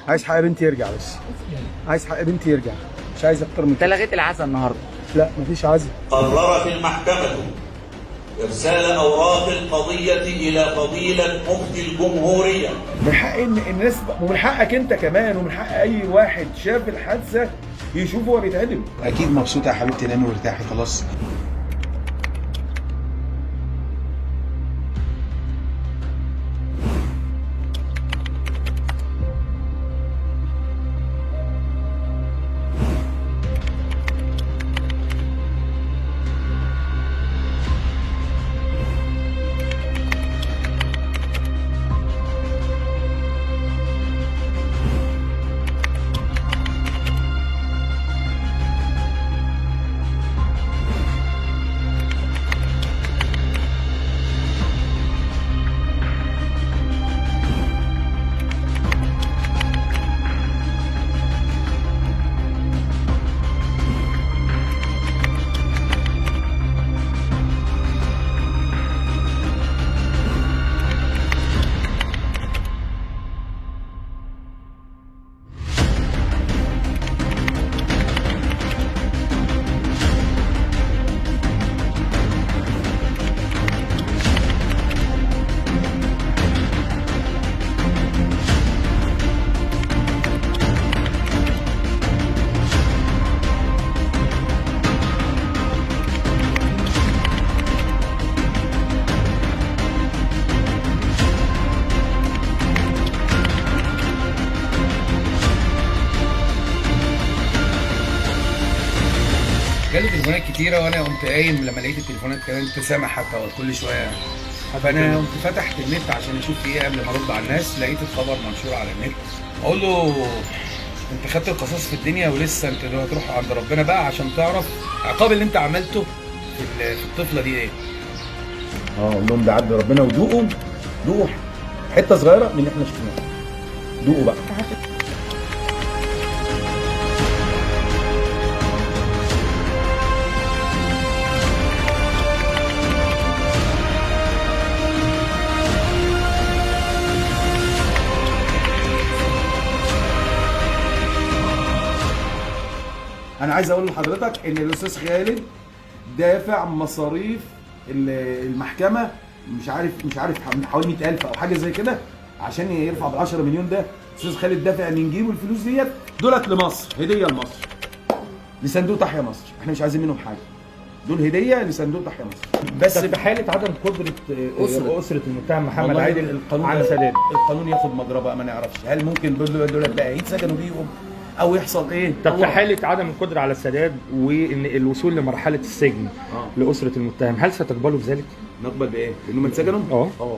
عايز حق بنتي يرجع بس. عايز حق بنتي يرجع، مش عايز اكتر من انت كده. لغيت العزاء النهارده؟ لا مفيش عزل. قررت المحكمة إرسال أوراق القضية إلى فضيلة مفتي الجمهورية. من حق ان الناس، ومن حقك انت كمان، ومن حق اي واحد شاف الحادثه يشوف هو بيتعدم. اكيد مبسوطه يا حبيبتي، نامي وارتاحي خلاص. جالي تليفونات كتيرة وانا قمت قايم لما لقيت التليفونات كمان ابتسامة حتى كل شوية. فانا قمت فتحت النت عشان اشوف في ايه قبل ما ارد على الناس، لقيت الخبر منشور على النت. اقول له انت خدت القصاص في الدنيا ولسه انت هتروح عند ربنا بقى عشان تعرف عقاب اللي انت عملته في الطفلة دي ايه. قول لهم ده عدل ربنا، ودوقوا دوقوا حته صغيره من اللي احنا شفناه. دوقوا بقى. انا عايز اقول لحضرتك ان الاستاذ خالد دافع مصاريف المحكمه، مش عارف حوالي 100,000 او حاجه زي كده، عشان يرفع بال 10 مليون. ده الاستاذ خالد دافع من جيبه الفلوس ديت، دولت لمصر، هديه لمصر، لصندوق تحيا مصر. احنا مش عايزين منهم حاجه، دول هديه لصندوق تحيا مصر. بس في حاله عدم قدره اسره المتهم محمد عادل على سداد، القانون ياخد مجراه بقى، ما نعرفش هل ممكن دول بقى يتسجنوا بيهم او يحصل ايه. طب في حاله عدم القدره على السداد وان الوصول لمرحله السجن لاسره المتهم، هل ستقبلوا بذلك؟ نقبل بايه؟ انهم يتسجنوا؟ اه